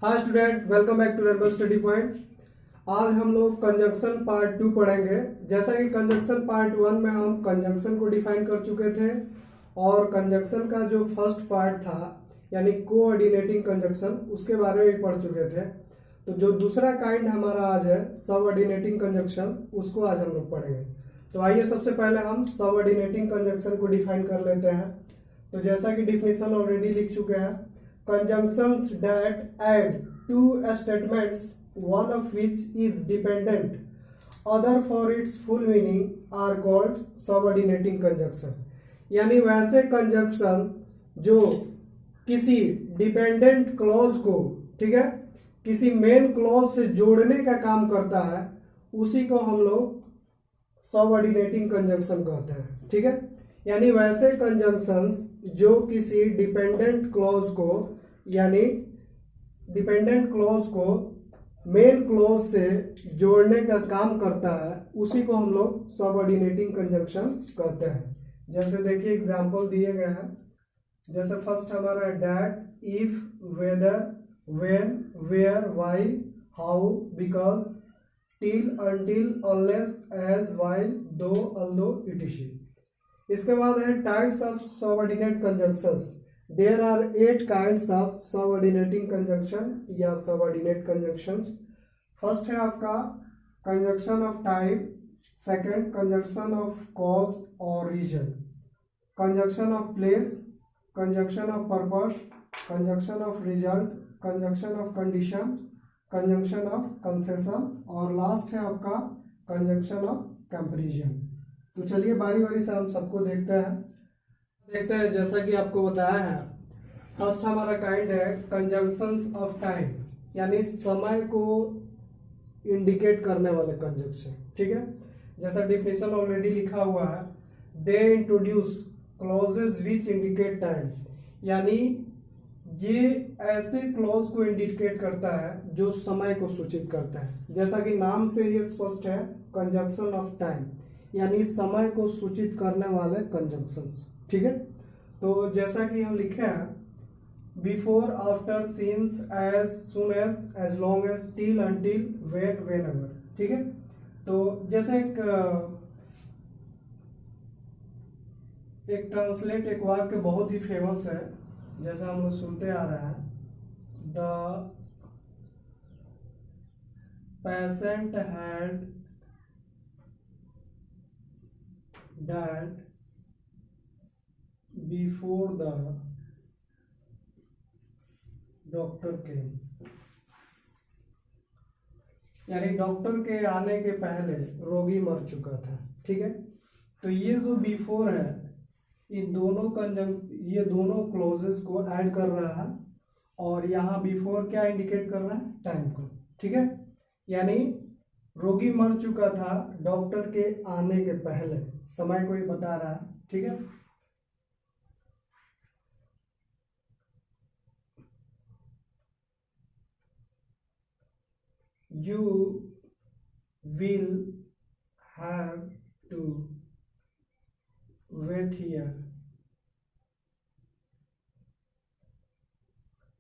Hi student, welcome back to learner study point. आज हम लोग कंजंक्शन पार्ट 2 पढ़ेंगे। जैसा कि कंजंक्शन पार्ट 1 में हम कंजंक्शन को डिफाइन कर चुके थे और कंजंक्शन का जो फर्स्ट पार्ट था यानी कोऑर्डिनेटिंग कंजंक्शन उसके बारे में पढ़ चुके थे। तो जो दूसरा काइंड हमारा आज है सबऑर्डिनेटिंग कंजंक्शन, उसको आज हम लोग पढ़ेंगे। तो आइए सबसे पहले हम सबऑर्डिनेटिंग कंजंक्शन को डिफाइन कर लेते हैं। तो जैसा कि डिफिनेशन ऑलरेडी लिख चुके हैं, conjunctions that add two statements, one of which is dependent, other for its full meaning, are called subordinating conjunction। यानी वैसे कंजंक्शन जो किसी डिपेंडेंट क्लॉज को, ठीक है, किसी मेन क्लॉज से जोड़ने का काम करता है, उसी को हम लोग सबऑर्डिनेटिंग कंजंक्शन कहते हैं। ठीक है, यानी वैसे कंजंक्शंस जो किसी डिपेंडेंट क्लॉज को यानी डिपेंडेंट क्लॉज को मेन क्लॉज से जोड़ने का काम करता है, उसी को हम लोग सबऑर्डिनेटिंग कंजंक्शन कहते हैं। जैसे देखिए एग्जांपल दिए गए हैं। जैसे फर्स्ट हमारा है that, if, whether, when, where, why, how, because, till, until, unless, as, while, though, although, इटिशी। इसके बाद है types of subordinate conjunctions. There are 8 kinds of subordinating conjunction या सबऑर्डिनेट कंजंक्शंस। फर्स्ट है आपका conjunction of time, second conjunction of cause और reason, conjunction of place, conjunction of purpose, conjunction of result, conjunction of condition, conjunction of concession और last है आपका conjunction of comparison. तो चलिए बारी बारी से हम सबको देखते हैं। जैसा कि आपको बताया है, फर्स्ट हमारा काइंड है कंजंक्शंस ऑफ टाइम, यानी समय को इंडिकेट करने वाले कंजंक्शन। ठीक है, जैसा डिफिनेशन ऑलरेडी लिखा हुआ है, they introduce clauses which indicate time, यानी ये ऐसे क्लॉज को इंडिकेट करता है जो समय को सूचित करता है। जैसा कि नाम से ये स्पष्ट है, कंजंक्शन ऑफ टाइम यानी समय को सूचित करने वाले कंजंक्शंस। ठीक है, तो जैसा कि हम लिखे हैं, before, after, since, as, soon as long as, till, until, when, whenever. ठीक है, तो जैसे एक ट्रांसलेट एक वाक्य बहुत ही फेमस है, जैसा हम लोग सुनते आ रहे हैं, the patient had died before the doctor came, यानी डॉक्टर के आने के पहले रोगी मर चुका था। ठीक है, तो ये जो बिफोर है, ये दोनों क्लोजेस को ऐड कर रहा है और यहाँ बिफोर क्या इंडिकेट कर रहा है, टाइम को। ठीक है, यानी रोगी मर चुका था डॉक्टर के आने के पहले, समय को ही बता रहा है। ठीक है, you will have to wait here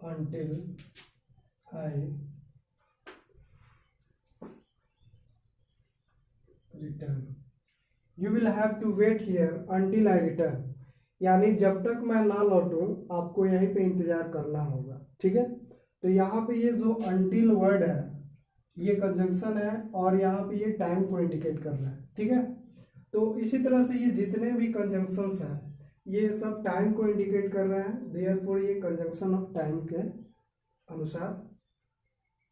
until I return। You will have to wait here until I return, यानी जब तक मैं ना लौटूं आपको यहीं पे इंतजार करना होगा। ठीक है, तो यहाँ पे ये जो until वर्ड है ये कंजंक्शन है और यहाँ पे ये टाइम को इंडिकेट कर रहा है। ठीक है, तो इसी तरह से ये जितने भी कंजंक्शंस हैं ये सब टाइम को इंडिकेट कर रहे हैं, देयरफॉर ये कंजंक्शन ऑफ टाइम के अनुसार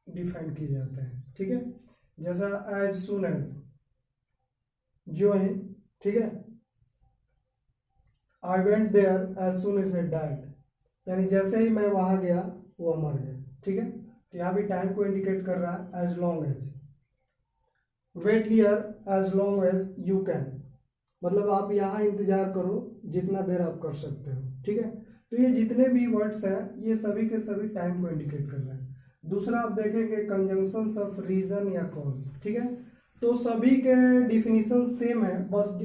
डिफाइन किए जाते हैं। ठीक है, जैसा एज सुन एज, जो है, ठीक है, I went there as soon as I died, यानी जैसे ही मैं वहां गया वो मर गया। ठीक है, तो यहाँ भी टाइम को इंडिकेट कर रहा है as long as, wait here as long as you can, मतलब आप यहाँ इंतजार करो जितना देर आप कर सकते हो। ठीक है, तो ये जितने भी वर्ड्स हैं ये सभी के सभी टाइम को इंडिकेट कर रहे हैं। दूसरा आप देखेंगे कंजंक्शंस ऑफ रीजन या कॉज। ठीक है, तो सभी के डिफिनीशन सेम है, बस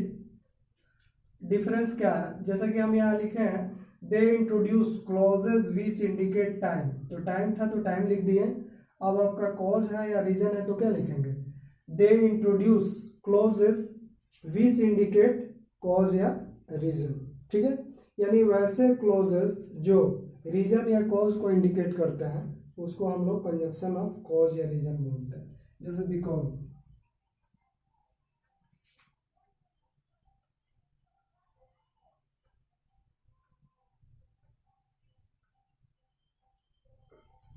डिफरेंस क्या है, जैसा कि हम यहाँ लिखे हैं they introduce clauses which indicate time, तो टाइम था तो टाइम लिख दिए। अब आपका कॉज है या रीजन है तो क्या लिखेंगे, they introduce clauses which indicate cause या रीजन, ठीक है। यानी वैसे क्लॉजेज जो रीजन या कॉज को इंडिकेट करते हैं उसको हम लोग कंजक्शन ऑफ कॉज या रीजन बोलते हैं। जैसे because,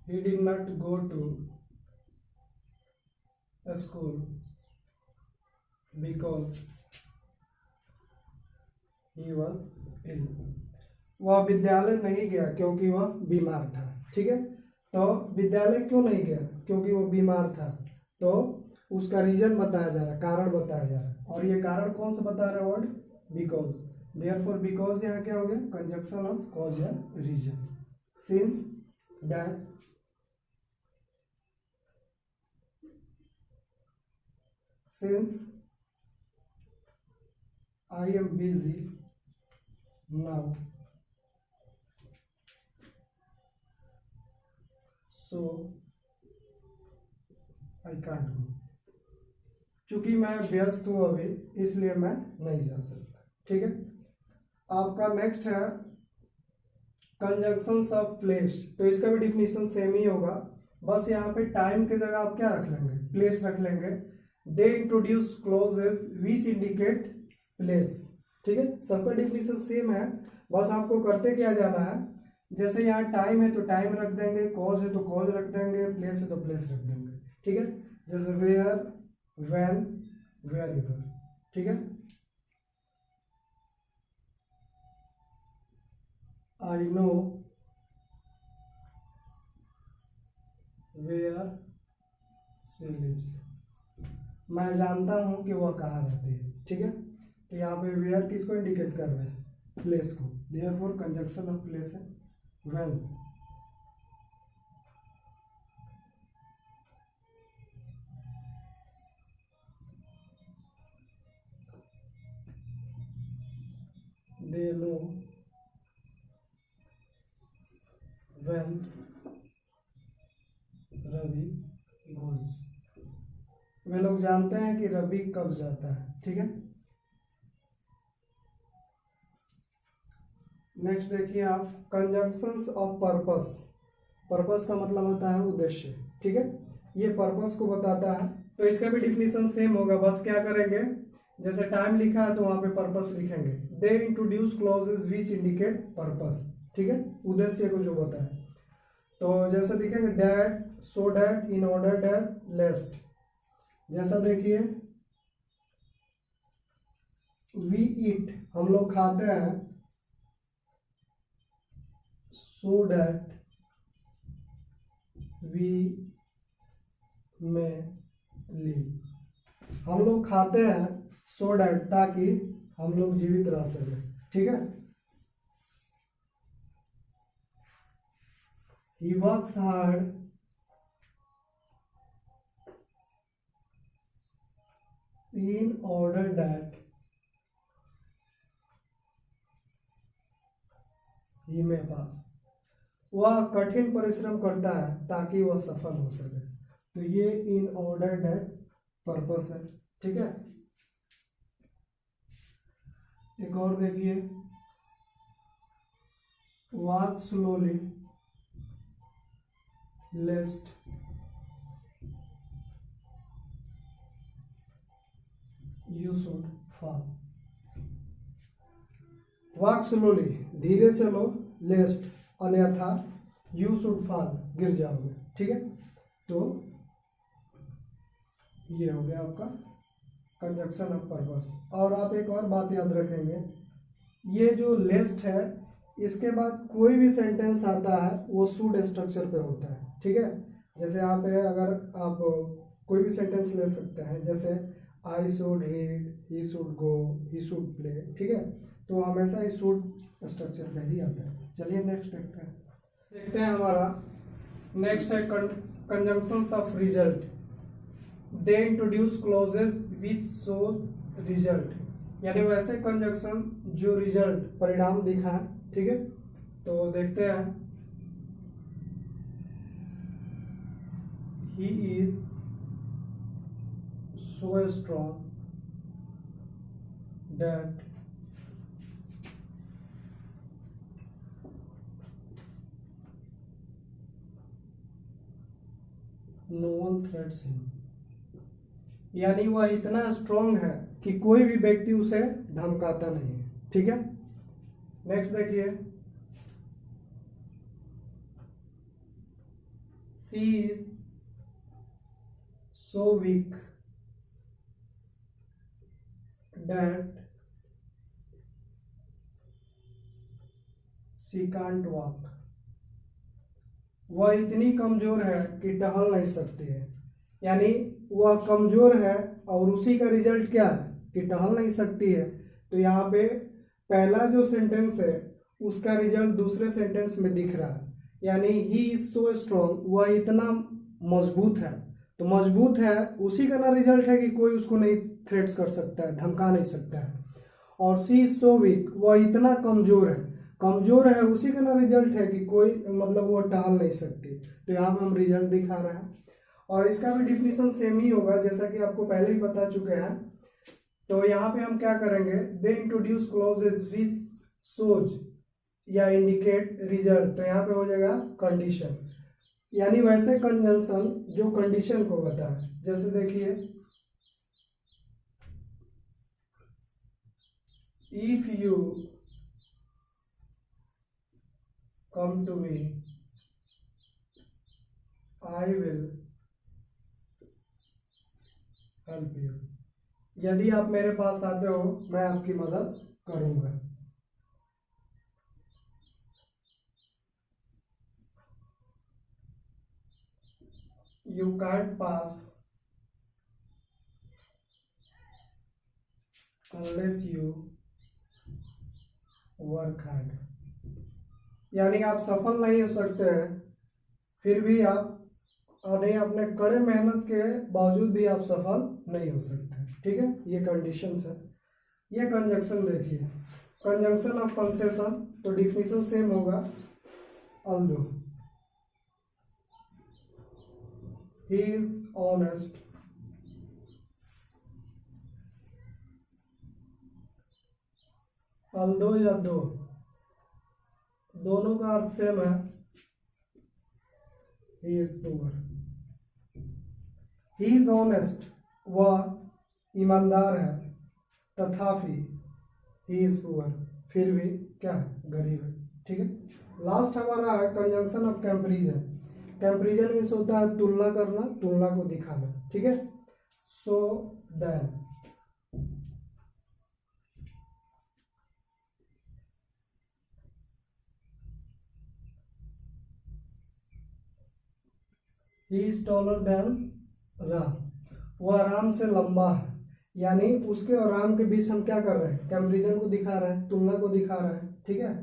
he did not go to a school because he was ill, वह विद्यालय नहीं गया क्योंकि वह बीमार था, ठीक है। तो विद्यालय क्यों नहीं गया, क्योंकि वो बीमार था, तो उसका रीजन बताया जा रहा है, कारण बताया जा रहा है, और ये कारण कौन सा बता रहा है, वर्ड बिकॉज। देयरफॉर बिकॉज यहाँ क्या हो गया, कंजक्शन ऑफ कॉज या reason. Since that since I am busy now, so I can't go, चूंकि मैं व्यस्त हूं अभी इसलिए मैं नहीं जा सकता, ठीक है। आपका नेक्स्ट है कंजंक्शंस ऑफ प्लेस, तो इसका भी डिफिनीशन सेम ही होगा, बस यहाँ पे टाइम की जगह आप क्या रख लेंगे, प्लेस रख लेंगे। दे introduce clauses which indicate place, ठीक है। सबका डिफिनीशन सेम है, बस आपको करते क्या जाना है, जैसे यहाँ टाइम है तो टाइम रख देंगे, कॉज है तो कॉज रख देंगे, प्लेस है तो प्लेस रख देंगे, ठीक है। जैसे वेयर, व्हेन, वेयर एवर, ठीक है। I know where she lives, मैं जानता हूं कि वह कहाँ रहती है, ठीक है। तो यहाँ पे वेयर किसको इंडिकेट कर रहे हैं, प्लेस को, देयरफॉर कंजक्शन ऑफ प्लेस है व्हेंस। दे नो व्हेंस रवि गोज, वे लोग जानते हैं कि रवि कब जाता है, ठीक है। नेक्स्ट देखिए आप कंजंक्शंस ऑफ पर्पस, पर्पस का मतलब होता है उद्देश्य, ठीक है। ये पर्पस को बताता है, तो इसका भी डिफिनीशन सेम होगा, बस क्या करेंगे, जैसे टाइम लिखा है तो वहां पे पर्पस लिखेंगे। They introduce clauses which indicate purpose, ठीक है, उद्देश्य को जो बताए। तो जैसे दिखेंगे that, so that, in order that, lest, जैसा देखिए वी ईट, हम लोग खाते हैं, so that we may live, हम लोग खाते हैं सो डैट, ताकि हम लोग जीवित रह सके, ठीक है। He works hard in order that he may pass, वह कठिन परिश्रम करता है ताकि वह सफल हो सके, तो ये इन ऑर्डर दैट पर्पस है, ठीक है। एक और देखिए walk slowly लेस्ट you should fall, walk slowly, धीरे चलो, लेस्ट, अन्यथा यू शुड फॉल, गिर जाओगे, ठीक है। तो ये हो गया आपका कंजक्शन ऑफ पर्पस। और आप एक और बात याद रखेंगे, ये जो लेस्ट है इसके बाद कोई भी सेंटेंस आता है वो शुड स्ट्रक्चर पे होता है, ठीक है। जैसे यहाँ पे अगर आप कोई भी सेंटेंस ले सकते हैं, जैसे I should read, he should go, he should play, ठीक है, तो हमेशा ही शुड स्ट्रक्चर पे ही आता है। चलिए नेक्स्ट देखते हैं हमारा नेक्स्ट है conjunctions of result. They introduce clauses which show result, यानी वैसे कंजंक्शन जो रिजल्ट परिणाम दिखाए, ठीक है। तो देखते हैं, he is so strong that no one threats him, यानी वह इतना स्ट्रॉन्ग है कि कोई भी व्यक्ति उसे धमकाता नहीं है। ठीक है, नेक्स्ट देखिए, she is so weak that she can't walk, वह इतनी कमजोर है कि टहल नहीं सकती है, यानी वह कमजोर है और उसी का रिजल्ट क्या है कि टहल नहीं सकती है। तो यहाँ पे पहला जो सेंटेंस है उसका रिजल्ट दूसरे सेंटेंस में दिख रहा है, यानी ही इज सो स्ट्रॉन्ग, वह इतना मजबूत है। तो मजबूत है उसी का ना रिजल्ट है कि कोई उसको नहीं थ्रेट्स कर सकता है, धमका नहीं सकता है। और सी इज सो वीक, वह इतना कमजोर है, कमजोर है उसी का ना रिजल्ट है कि कोई मतलब वो टहल नहीं सकती। तो यहाँ पे हम रिजल्ट दिखा रहे हैं और इसका भी डिफिनीशन सेम ही होगा जैसा कि आपको पहले भी बता चुके हैं। तो यहाँ पे हम क्या करेंगे, they introduce clauses which shows या इंडिकेट रिजल्ट, तो यहाँ पे हो जाएगा कंडीशन, यानी वैसे कंजंक्शन जो कंडीशन को बताए। जैसे देखिए, if you come to me, I will help you, यदि आप मेरे पास आते हो मैं आपकी मदद करूंगा। You can't pass unless you work hard, यानी आप सफल नहीं हो सकते हैं फिर भी आप नहीं, अपने कड़े मेहनत के बावजूद भी आप सफल नहीं हो सकते। ठीक है, ये कंडीशंस है। ये कंजंक्शन देखिए, कंजंक्शन ऑफ कंसेशन, तो डिफिनीशन सेम होगा, although he is honest, although या दो, दोनों का अर्थ सेम है, he is poor, he is honest, वह ईमानदार है, तथापि ही इज पुअर, फिर भी क्या है, गरीब है। ठीक है, लास्ट हमारा है conjunction of comparison. Comparison means होता है तुलना करना, तुलना को दिखाना। ठीक है, so then he is taller than Ram, वह राम से लंबा है, यानी उसके और राम के बीच हम क्या कर रहे हैं, कंपैरिजन को दिखा रहे हैं, तुलना को दिखा रहे हैं। ठीक है,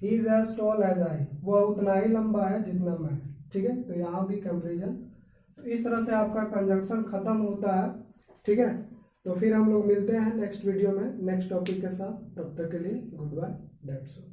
he is as tall as I, वह उतना ही लंबा है जितना मैं। ठीक है, तो यहाँ भी कंपैरिजन। तो इस तरह से आपका कंजंक्शन खत्म होता है। ठीक है, तो फिर हम लोग मिलते हैं नेक्स्ट वीडियो में नेक्स्ट टॉपिक के साथ। तब तक के लिए गुड बाय, दैट्स ऑल।